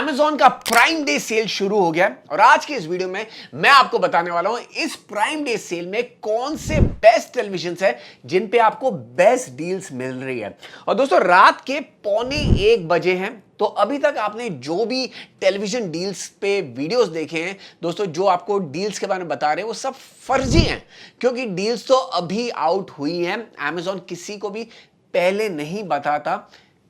Amazon का prime day cell शुरू हो गया है और आज के इस वीडियो में मैं आपको बताने वाला हूं इस प्राइम डे सेल में कौन से बेस्ट टेलीविजन है जिन पे आपको बेस्ट डील्स मिल रही है। और दोस्तों रात के 12:45 हैं, तो अभी तक आपने जो भी टेलीविजन डील्स पे वीडियोस देखे हैं दोस्तों, जो आपको डील्स के बारे में बता रहे हैं वो सब फर्जी हैं, क्योंकि डील्स तो अभी आउट हुई हैं। Amazon किसी को भी पहले नहीं बताता,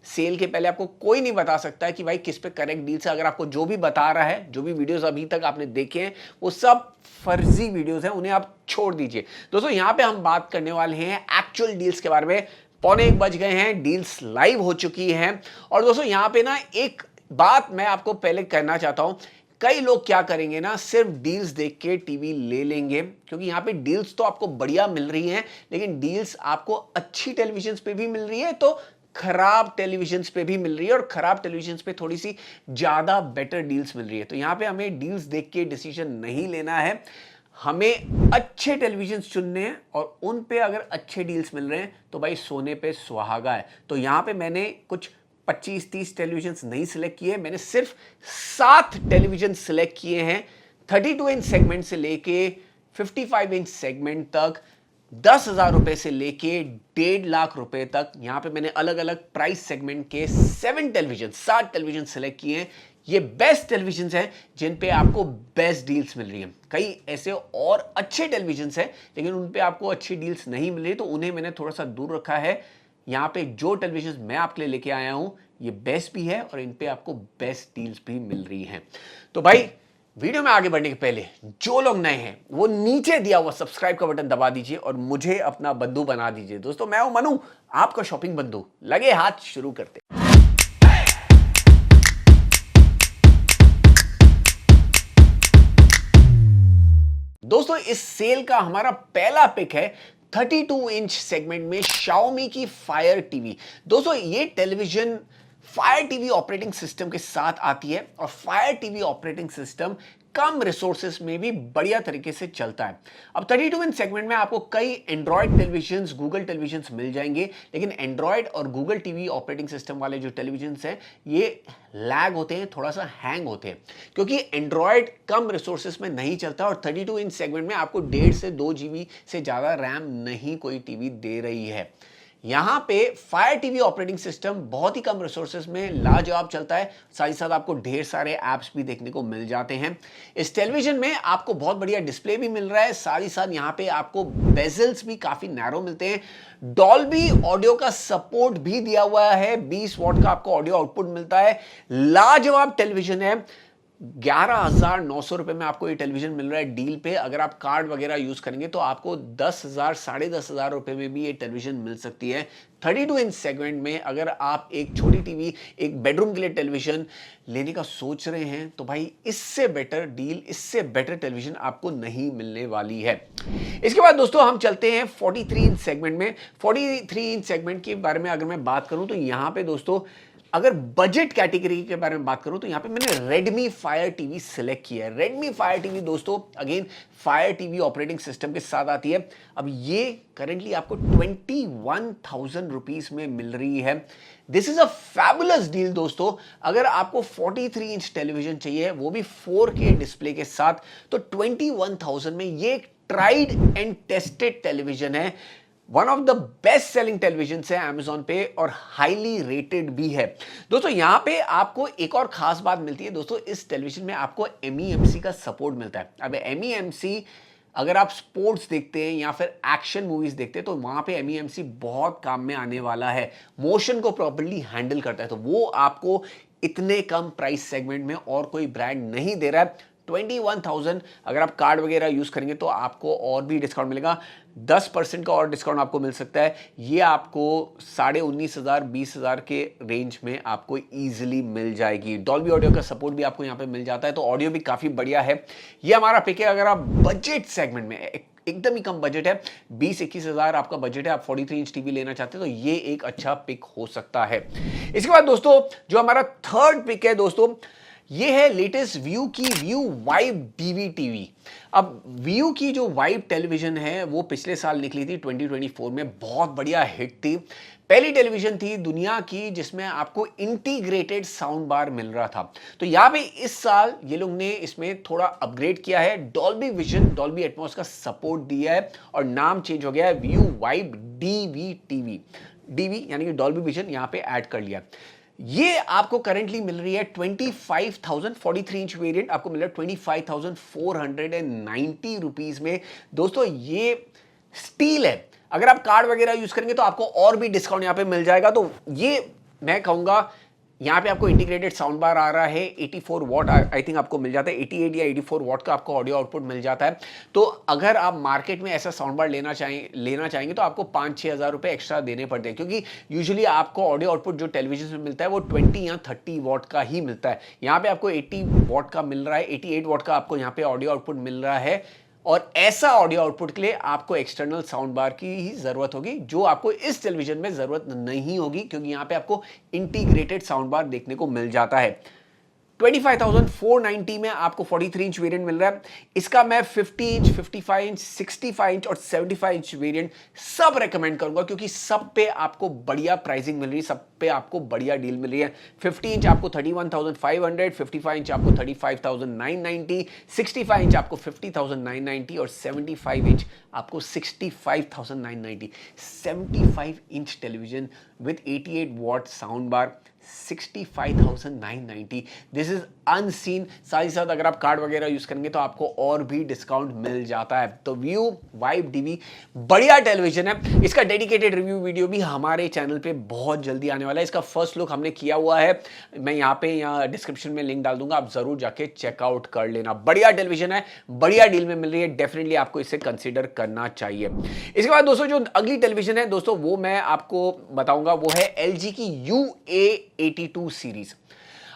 सेल के पहले आपको कोई नहीं बता सकता है कि भाई किस पे करेक्ट डील्स है। अगर आपको जो भी बता रहा है, जो भी वीडियोस अभी तक आपने देखे हैं वो सब फर्जी वीडियोस हैं, उन्हें आप छोड़ दीजिए। दोस्तों यहां पे हम बात करने वाले हैं एक्चुअल डील्स के बारे में। 12:45 बज गए हैं, डील्स लाइव हो चुकी हैं। और दोस्तों यहां पे ना एक बात मैं आपको पहले कहना चाहता हूं, कई लोग क्या करेंगे ना, सिर्फ डील्स देख के टीवी ले लेंगे, क्योंकि यहां पे डील्स तो आपको बढ़िया मिल रही हैं, लेकिन डील्स आपको अच्छी टेलीविजन पे भी मिल रही है तो खराब टेलीविजन पे भी मिल रही है, और खराब टेलीविजन पे थोड़ी सी ज्यादा बेटर डील्स मिल रही है। तो यहां पे हमें डील्स देख के डिसीजन नहीं लेना है, हमें अच्छे टेलीविजन चुनने हैं, और उन पे अगर अच्छे डील्स मिल रहे हैं तो भाई सोने पे सुहागा है। तो यहां पे मैंने कुछ 25-30 टेलीविजन नहीं सिलेक्ट किए, मैंने सिर्फ 7 टेलीविजन सिलेक्ट किए हैं। 32 इंच सेगमेंट से लेके 55 इंच सेगमेंट तक, 10,000 रुपए से लेके 1.5 लाख रुपए तक। यहां पे मैंने अलग अलग प्राइस सेगमेंट के 7 टेलीविजन सिलेक्ट किए हैं। ये बेस्ट टेलीविजन हैं जिन पे आपको बेस्ट डील्स मिल रही हैं। कई ऐसे और अच्छे टेलीविजन हैं लेकिन उन पे आपको अच्छी डील्स नहीं मिल रही, तो उन्हें मैंने थोड़ा सा दूर रखा है। यहां पे जो टेलीविजन मैं आपके लिए लेके आया हूं ये बेस्ट भी है और इन पे आपको बेस्ट डील्स भी मिल रही हैं। तो भाई वीडियो में आगे बढ़ने के पहले जो लोग नए हैं वो नीचे दिया हुआ सब्सक्राइब का बटन दबा दीजिए और मुझे अपना बंधु बना दीजिए। दोस्तों मैं हूं मनु, आपका शॉपिंग बंधु। लगे हाथ, शुरू करते। दोस्तों इस सेल का हमारा पहला पिक है 32 इंच सेगमेंट में Xiaomi की फायर टीवी। दोस्तों ये television fire TV operating system के साथ आती है, और फायर टीवी ऑपरेटिंग सिस्टम कम रिसोर्सेस में भी बढ़िया तरीके से चलता है। अब 32 इंच सेगमेंट में आपको कई एंड्रॉयड टेलीविजन, गूगल टेलीविजन मिल जाएंगे, लेकिन एंड्रॉयड और गूगल टीवी ऑपरेटिंग सिस्टम वाले जो टेलीविजन हैं ये लैग होते हैं, थोड़ा सा हैंग होते हैं, क्योंकि एंड्रॉयड कम रिसोर्सेस में नहीं चलता, और 32 इंच सेगमेंट में आपको 1.5 से 2 GB से ज़्यादा रैम नहीं कोई टीवी दे रही है। यहां पे फायर टीवी ऑपरेटिंग सिस्टम बहुत ही कम रिसोर्सेज में लाजवाब चलता है, साथ ही साथ आपको ढेर सारे ऐप्स भी देखने को मिल जाते हैं। इस टेलीविजन में आपको बहुत बढ़िया डिस्प्ले भी मिल रहा है, साथ ही साथ यहां पे आपको बेजल्स भी काफी नैरो मिलते हैं। डॉल्बी ऑडियो का सपोर्ट भी दिया हुआ है, 20 वॉट का आपको ऑडियो आउटपुट मिलता है। लाजवाब टेलीविजन है। 11,900 रुपए में आपको ये टेलीविजन मिल रहा है डील पे। अगर आप कार्ड वगैरह यूज करेंगे तो आपको 10,000 10,500 रुपए में भी ये टेलीविजन मिल सकती है। 32 इंच सेगमेंट में अगर आप एक छोटी टीवी, एक बेडरूम के लिए टेलीविजन लेने का सोच रहे हैं तो भाई इससे बेटर डील, इससे बेटर टेलीविजन आपको नहीं मिलने वाली है। इसके बाद दोस्तों हम चलते हैं 43 इंच सेगमेंट में। 43 इंच सेगमेंट के बारे में अगर मैं बात करूं तो यहां पे दोस्तों अगर बजट कैटेगरी के बारे में बात करूं तो यहां पे मैंने Redmi फायर टीवी सिलेक्ट किया है। Redmi फायर टीवी दोस्तों again fire TV operating system के साथ आती है। अब ये करेंटली आपको 21,000 रुपीज में मिल रही है। This is a fabulous deal दोस्तों। अगर आपको 43 इंच टेलीविजन चाहिए, वो भी 4K डिस्प्ले के साथ, तो 21,000 में ये एक ट्राइड एंड टेस्टेड टेलीविजन है। One of the best selling television है Amazon पे और हाईली रेटेड भी है। दोस्तों यहां पे आपको एक और खास बात मिलती है दोस्तों, इस टेलीविजन में आपको MEMC का सपोर्ट मिलता है। अब MEMC अगर आप स्पोर्ट्स देखते हैं या फिर एक्शन मूवीज देखते हैं तो वहां पे MEMC बहुत काम में आने वाला है, मोशन को प्रॉपर्ली हैंडल करता है। तो वो आपको इतने कम प्राइस सेगमेंट में और कोई ब्रांड नहीं दे रहा है। 21,000 अगर आप कार्ड वगैरह यूज करेंगे तो आपको और भी डिस्काउंट मिलेगा, 10% का और डिस्काउंट आपको मिल सकता है। ये आपको 19,500 20,000 के रेंज में आपको इजीली मिल जाएगी। डॉल्बी ऑडियो का सपोर्ट भी आपको यहाँ पे मिल जाता है, तो ऑडियो भी काफी बढ़िया है। ये हमारा पिक है। अगर आप बजट सेगमेंट में, एकदम ही कम बजट है, 20-21 हजार आपका बजट है, आप 43 इंच टीवी लेना चाहते हैं तो ये एक अच्छा पिक हो सकता है। इसके बाद दोस्तों जो हमारा थर्ड पिक है दोस्तों, ये है लेटेस्ट व्यू की व्यू वाइब डीवी टीवी। अब व्यू की जो वाइब टेलीविजन है वो पिछले साल निकली थी 2024 में, बहुत बढ़िया हिट थी। पहली टेलीविजन थी दुनिया की जिसमें आपको इंटीग्रेटेड साउंड बार मिल रहा था। तो यहां पे इस साल ये लोग ने इसमें थोड़ा अपग्रेड किया है, डॉल्बी विजन, डॉल्बी एटमॉस का सपोर्ट दिया है और नाम चेंज हो गया है व्यू वाइब डीवी डीवी यानी कि डॉल्बी विजन यहां पे ऐड कर लिया। ये आपको करंटली मिल रही है 25,000 43 इंच वेरिएंट आपको मिल रहा है 25,490 रुपीज में। दोस्तों ये स्टील है, अगर आप कार्ड वगैरह यूज करेंगे तो आपको और भी डिस्काउंट यहां पे मिल जाएगा। तो ये मैं कहूंगा यहां पे आपको इंटीग्रेटेड साउंड बार आ रहा है 84 वॉट आई थिंक आपको मिल जाता है, 88 या 84 वॉट का आपको ऑडियो आउटपुट मिल जाता है। तो अगर आप मार्केट में ऐसा साउंड बार लेना चाहेंगे तो आपको 5-6 हज़ार रुपए एक्स्ट्रा देने पड़ते हैं, क्योंकि यूजुअली आपको ऑडियो आउटपुट जो टेलीविजन में मिलता है वो 20 या 30 वॉट का ही मिलता है। यहाँ पे आपको 80 वॉट का मिल रहा है, 88 वॉट का आपको यहाँ पे ऑडियो आउटपुट मिल रहा है। और ऐसा ऑडियो आउटपुट के लिए आपको एक्सटर्नल साउंड बार की ही जरूरत होगी, जो आपको इस टेलीविजन में जरूरत नहीं होगी, क्योंकि यहां पे आपको इंटीग्रेटेड साउंड बार देखने को मिल जाता है। 25,490 में आपको 43 इंच वेरिएंट मिल रहा है। इसका मैं 50 इंच, 55 इंच, 65 इंच और 75 इंच वेरिएंट सब रेकमेंड करूंगा, क्योंकि सब पे आपको बढ़िया प्राइसिंग मिल रही है, सब पे आपको बढ़िया डील मिल रही है। 50 इंच आपको 31,500, 55 इंच आपको 35,990, 65 इंच आपको 50,990 और 75 इंच आपको 65,990। 75 inch television with 88 what sound bar 65,990, this is unseen. साथ ही साथ अगर आप कार्ड वगैरह यूज करेंगे तो आपको और भी डिस्काउंट मिल जाता है। तो व्यू वाइब डीवी बढ़िया टेलीविजन है। इसका डेडिकेटेड रिव्यू वीडियो भी हमारे चैनल पे बहुत जल्दी आने वाला है। इसका फर्स्ट लुक हमने किया हुआ है, मैं यहाँ डिस्क्रिप्शन में लिंक डाल दूंगा, आप जरूर जाके चेकआउट कर लेना। बढ़िया टेलीविजन है, बढ़िया डील में मिल रही है, डेफिनेटली आपको इसे कंसिडर करना चाहिए। इसके बाद दोस्तों जो अगली टेलीविजन है दोस्तों वो मैं आपको बताऊंगा, वो है LG की UA82 सीरीज।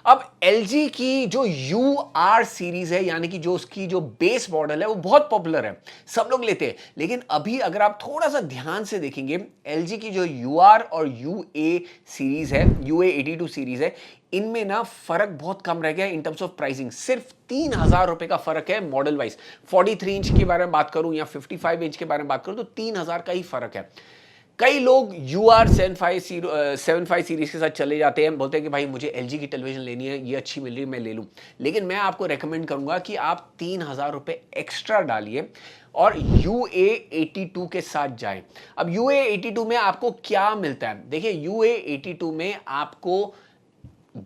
अब LG की जो UR सीरीज है, यानी कि जो उसकी जो बेस मॉडल है वो बहुत पॉपुलर है, सब लोग लेते हैं। लेकिन अभी अगर आप थोड़ा सा ध्यान से देखेंगे, LG की जो UR और UA सीरीज है, UA82 सीरीज है, इनमें ना फर्क बहुत कम रह गया इन टर्म्स ऑफ प्राइसिंग। सिर्फ 3,000 रुपए का फर्क है मॉडल वाइज। 43 इंच के बारे में बात करूं या 55 इंच के बारे में बात करूं तो 3,000 का ही फर्क है। कई लोग UR 75 सीरीज के साथ चले जाते हैं, बोलते हैं कि भाई मुझे LG की टेलीविजन लेनी है, ये अच्छी मिल रही है, मैं ले लूं। लेकिन मैं आपको रेकमेंड करूंगा कि आप 3,000 रुपए एक्स्ट्रा डालिए और UA82 के साथ जाएं। अब UA82 में आपको क्या मिलता है? देखिए UA82 में आपको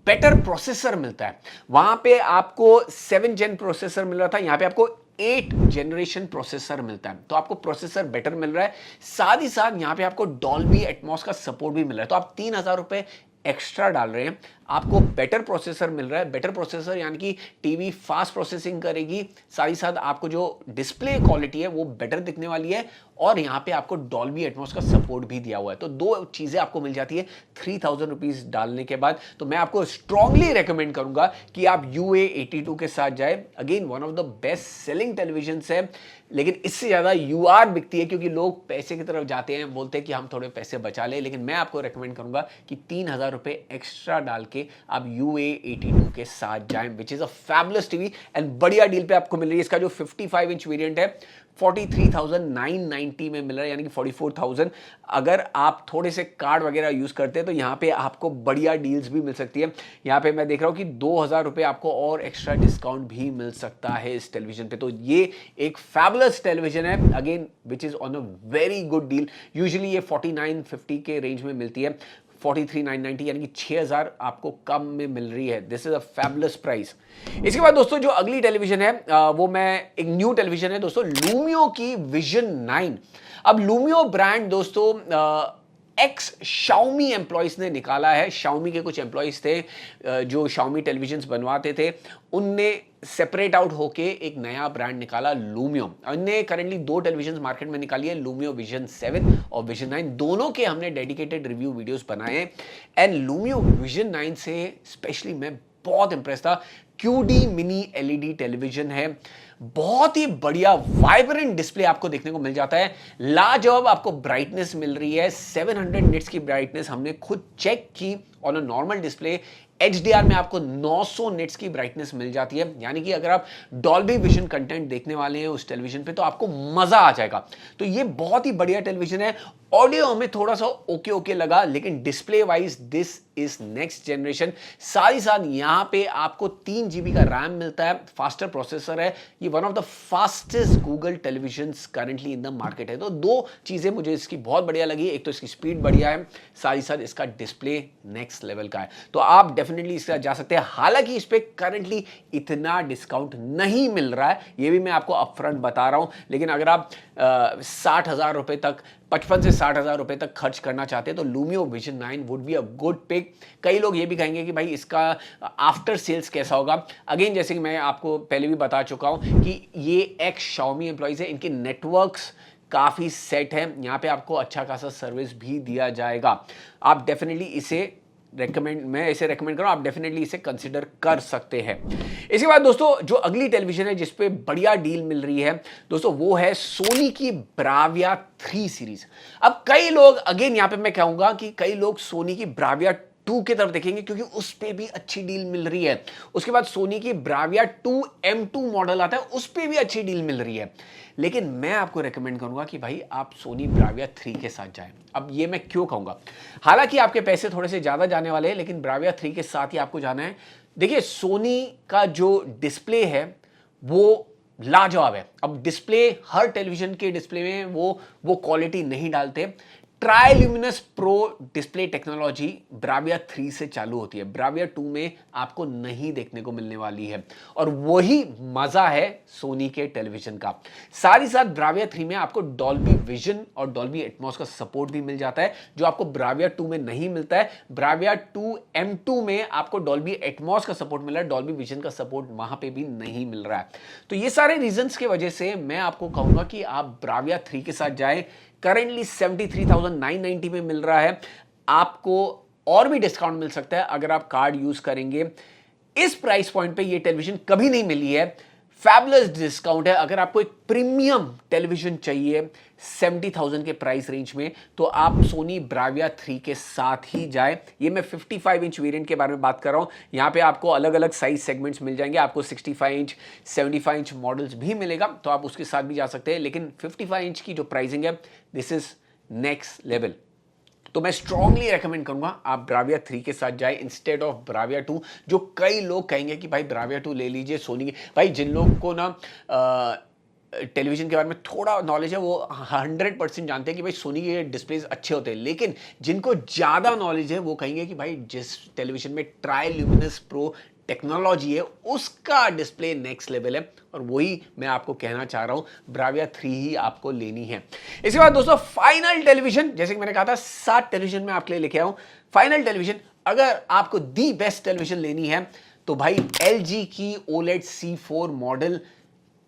बेटर प्रोसेसर मिलता है। वहां पे आपको 7 जेन प्रोसेसर मिल रहा था, यहां पे आपको 8 जनरेशन प्रोसेसर मिलता है, तो आपको प्रोसेसर बेटर मिल रहा है। साथ ही साथ यहां पे आपको डॉल्बी एटमॉस का सपोर्ट भी मिल रहा है। तो आप 3,000 रुपए एक्स्ट्रा डाल रहे हैं, आपको बेटर प्रोसेसर मिल रहा है। बेटर प्रोसेसर यानी कि टीवी फास्ट प्रोसेसिंग करेगी, साथ ही साथ आपको जो डिस्प्ले क्वालिटी है वो बेटर दिखने वाली है, और यहां पे आपको डॉल्बी एटमॉस का सपोर्ट भी दिया हुआ है। तो दो चीजें आपको मिल जाती है 3,000 रुपीज डालने के बाद। तो मैं आपको स्ट्रांगली रेकमेंड करूंगा कि आप UA82 के साथ जाए। Again one of the best selling television है, लेकिन इससे ज्यादा UR बिकती है, क्योंकि लोग पैसे की तरफ जाते हैं, बोलते हैं कि हम थोड़े पैसे बचा ले। लेकिन मैं आपको रेकमेंड करूंगा कि 3,000 रुपए एक्स्ट्रा डाल के आप UA82 के साथ जाएं, which is a fabulous TV and बढ़िया डील पे आपको मिल रही है। इसका जो 55 इंच वेरिएंट है 43,990 में मिल रहा है, यानी कि 44,000। अगर आप थोड़े से कार्ड वगैरह यूज करते हैं तो यहाँ पे आपको बढ़िया डील्स भी मिल सकती है। यहाँ पे मैं देख रहा हूँ कि 2,000 रुपए आपको और एक्स्ट्रा डिस्काउंट भी मिल सकता है इस टेलीविजन पे। तो ये एक फैबुलस टेलीविजन है, again which is on a very good deal. Usually ये 4950 के रेंज में मिलती है, 43,990 यानी कि 6,000 आपको कम में मिल रही है। This is a fabulous price. इसके बाद दोस्तों जो अगली टेलीविजन है वो मैं एक न्यू टेलीविजन है दोस्तों, लूमियो की विजन 9। अब लूमियो ब्रांड दोस्तों एक्स शाओमी एम्प्लॉइज ने निकाला है। शाओमी के कुछ एम्प्लॉइज थे जो शाओमी टेलीविजन्स बनवाते थे, उनने सेपरेट आउट होके एक नया ब्रांड निकाला लूमियो। इनने करंटली 2 टेलीविजन मार्केट में निकाली है, लूमियो विजन 7 और विजन 9। दोनों के हमने डेडिकेटेड रिव्यू वीडियोस बनाए हैं एंड लूमियो विजन 9 से स्पेशली मैं बहुत इंप्रेस था। QD मिनी LED टेलीविजन है। बहुत ही बढ़िया वाइब्रेंट डिस्प्ले आपको देखने को मिल जाता है। लाजवाब आपको ब्राइटनेस मिल रही है, 700 निट्स की ब्राइटनेस हमने खुद चेक की on a normal display. HDR में आपको 900 निट्स की ब्राइटनेस मिल जाती है, यानी कि अगर आप डॉल्बी विजन कंटेंट देखने वाले हैं उस टेलीविजन पे तो आपको मजा आ जाएगा। तो ये बहुत ही बढ़िया टेलीविजन है। ऑडियो हमें थोड़ा सा ओके ओके लगा, लेकिन display wise this is next generation. साथ ही साथ यहां पे आपको 3 GB का रैम मिलता है, फास्टर प्रोसेसर है। ये one of the fastest Google televisions currently in the market है। तो 2 चीजें मुझे इसकी बहुत बढ़िया लगी, एक तो इसकी स्पीड बढ़िया है, साथ ही साथ इसका डिस्प्ले नेक्स्ट लेवल का है। तो आप डेफिनेटली इसका जा सकते हैं। हालांकि इस पे करंटली इतना डिस्काउंट नहीं मिल रहा है, ये भी मैं आपको अपफ्रंट बता रहा हूं। लेकिन अगर आप 60,000 रुपए तक, 55 से 60,000 रुपए तक खर्च करना चाहते हैं तो Lumio vision 9 would be a good pick. कई लोग ये भी कहेंगे कि भाई इसका आफ्टर सेल्स कैसा होगा। अगेन, जैसे कि मैं आपको पहले भी बता चुका हूं कि ये एक्स Xiaomi एम्प्लॉइज है, इनके नेटवर्क्स काफी सेट है, यहां पे आपको अच्छा खासा सर्विस भी दिया जाएगा। आप डेफिनेटली इसे मैं इसे रेकमेंड करूं, आप डेफिनेटली इसे कंसिडर कर सकते हैं। इसके बाद दोस्तों जो अगली टेलीविजन है जिस पे बढ़िया डील मिल रही है दोस्तों, वो है सोनी की ब्राविया 3 सीरीज। अब कई लोग, अगेन यहां पे मैं कहूंगा कि कई लोग सोनी की ब्राविया 2 की तरफ देखेंगे क्योंकि उस पे भी अच्छी डील मिल रही है। उसके बाद सोनी की ब्राविया 2 M2 मॉडल आता है, उस पे भी अच्छी डील मिल रही है। लेकिन मैं आपको रेकमेंड करूंगा कि भाई आप सोनी ब्राविया 3 के साथ जाएं। अब ये मैं क्यों कहूंगा, हालांकि आपके पैसे थोड़े से ज्यादा जाने वाले हैं, लेकिन ब्राविया 3 के साथ ही आपको जाना है। देखिए, सोनी का जो डिस्प्ले है वो लाजवाब है। अब डिस्प्ले, हर टेलीविजन के डिस्प्ले में वो क्वालिटी नहीं डालते। ट्राइल्यूमिनस प्रो डिस्प्ले टेक्नोलॉजी ब्राविया 3 से चालू होती है, ब्राविया 2 में आपको नहीं देखने को मिलने वाली है, और वही मजा है सोनी के टेलीविजन का। साथ ही साथ ब्राविया 3 में आपको डॉल्बी विजन और डॉल्बी एटमॉस का सपोर्ट भी मिल जाता है, जो आपको ब्राविया 2 में नहीं मिलता है। ब्राविया 2 M2 में आपको डॉल्बी एटमॉस का सपोर्ट मिल रहा है, डॉल्बी विजन का सपोर्ट वहां पे भी नहीं मिल रहा है। तो ये सारे रीजंस की वजह से मैं आपको कहूंगा कि आप ब्राविया 3 के साथ जाएं। करेंटली 73,990 में मिल रहा है। आपको और भी डिस्काउंट मिल सकता है अगर आप कार्ड यूज करेंगे। इस प्राइस पॉइंट पे ये टेलीविजन कभी नहीं मिली है। फैबुलस डिस्काउंट है। अगर आपको एक प्रीमियम टेलीविजन चाहिए 70,000 के प्राइस रेंज में, तो आप सोनी ब्राविया 3 के साथ ही जाए। ये मैं 55 इंच वेरिएंट के बारे में बात कर रहा हूं। यहां पे आपको अलग अलग साइज सेगमेंट्स मिल जाएंगे। आपको 65 इंच 75 इंच मॉडल्स भी मिलेगा, तो आप उसके साथ भी जा सकते हैं। लेकिन 55 इंच की जो प्राइसिंग है, दिस इज नेक्स्ट लेवल। तो मैं स्ट्रांगली रेकमेंड करूंगा आप ब्राविया 3 के साथ जाए इंस्टेड ऑफ ब्राविया 2। जो कई लोग कहेंगे कि भाई ब्राविया 2 ले लीजिए सोनी की, भाई जिन लोगों को ना टेलीविजन के बारे में थोड़ा नॉलेज है वो 100% जानते हैं कि भाई सोनी के डिस्प्लेज अच्छे होते हैं। लेकिन जिनको ज़्यादा नॉलेज है वो कहेंगे कि भाई जिस टेलीविजन में ट्राइल्यूमिनस प्रो टेक्नोलॉजी है उसका डिस्प्ले नेक्स्ट लेवल है, और वही मैं आपको कहना चाह रहा हूं, ब्राविया 3 ही आपको लेनी है। इसके बाद दोस्तों फाइनल टेलीविजन, जैसे कि मैंने कहा था 7 टेलीविजन मैं आपके लिए लेके आया हूं। फाइनल टेलीविजन, अगर आपको दी बेस्ट टेलीविजन लेनी है तो भाई LG की OLED C4 मॉडल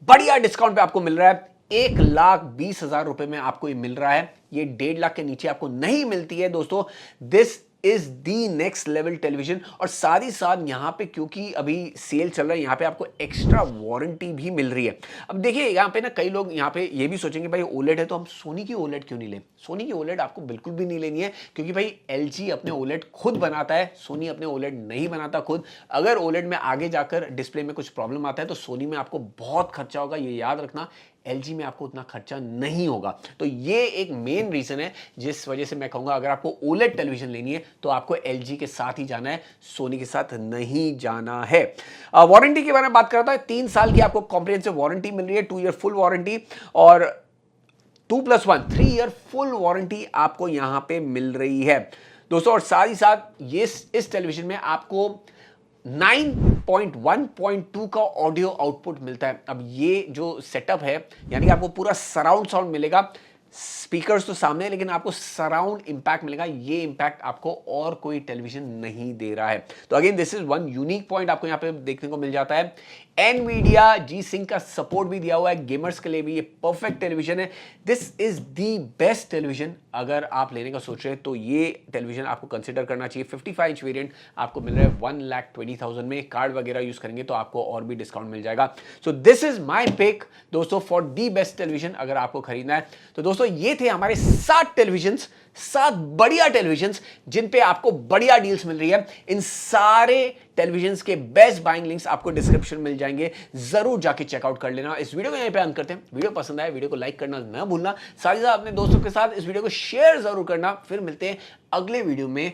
बढ़िया डिस्काउंट पे आपको मिल रहा है। 1,20,000 रुपए में आपको ये मिल रहा है। ये 1.5 लाख के नीचे आपको नहीं मिलती है दोस्तों। This is the next level television. और साथ ही साथ यहां पे क्योंकि अभी सेल चल रहा है, यहां पे आपको एक्स्ट्रा वारंटी भी मिल रही है। अब देखिए यहां पे ना कई लोग यहां पे ये भी सोचेंगे भाई OLED है तो हम सोनी की OLED क्यों नहीं ले। सोनी की OLED आपको बिल्कुल भी नहीं लेनी है, क्योंकि भाई LG अपने OLED खुद बनाता है, सोनी अपने OLED नहीं बनाता खुद। अगर OLED में आगे जाकर डिस्प्ले में कुछ प्रॉब्लम आता है तो सोनी में आपको बहुत खर्चा होगा, ये याद रखना। LG में आपको उतना खर्चा नहीं होगा। तो ये एक मेन रीजन है जिस वजह से मैं कहूंगा अगर आपको OLED टेलीविजन लेनी है तो आपको LG के साथ ही जाना है, सोनी के साथ नहीं जाना है। वारंटी के बारे में बात करता है, 3 साल की आपको कॉम्प्रिहेंसिव वारंटी मिल रही है, 2 ईयर फुल वारंटी, और 2+1 3 ईयर फुल वारंटी आपको यहां पे मिल रही है दोस्तों। और साथ ही साथ ये इस टेलीविजन में आपको 9.1.2 का ऑडियो आउटपुट मिलता है। अब ये जो सेटअप है, यानी कि आपको पूरा सराउंड साउंड मिलेगा। स्पीकर्स तो सामने है, लेकिन आपको सराउंड इंपैक्ट मिलेगा। ये इंपैक्ट आपको और कोई टेलीविजन नहीं दे रहा है। तो again this is one unique point आपको यहां पे देखने को मिल जाता है। NVIDIA G-Sync का सपोर्ट भी दिया हुआ है, गेमर्स के लिए भी ये परफेक्ट टेलीविजन है। This is the best television. अगर आप लेने का सोच रहे हैं तो ये टेलीविजन आपको कंसिडर करना चाहिए। 55 इंच वेरिएंट आपको मिल रहा है 1,20,000 में। कार्ड वगैरह यूज करेंगे तो आपको और भी डिस्काउंट मिल जाएगा। So this is my pick दोस्तों फॉर दी बेस्ट टेलीविजन अगर आपको खरीदना है तो। दोस्तों ये थे हमारे 7 टेलीविजन, 7 बढ़िया टेलीविजन जिन पे आपको बढ़िया डील्स मिल रही है। इन सारे टेलीविजन के बेस्ट बाइंग लिंक्स आपको डिस्क्रिप्शन मिल जाएंगे, जरूर जाके चेकआउट कर लेना। इस वीडियो को यहीं पे अंत करते हैं। वीडियो पसंद आए वीडियो को लाइक करना ना भूलना, साथ ही साथ अपने दोस्तों के साथ इस वीडियो को शेयर जरूर करना। फिर मिलते हैं अगले वीडियो में।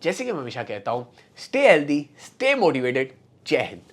जैसे कि मैं हमेशा कहता हूं, स्टे हेल्दी, स्टे मोटिवेटेड। जय हिंद।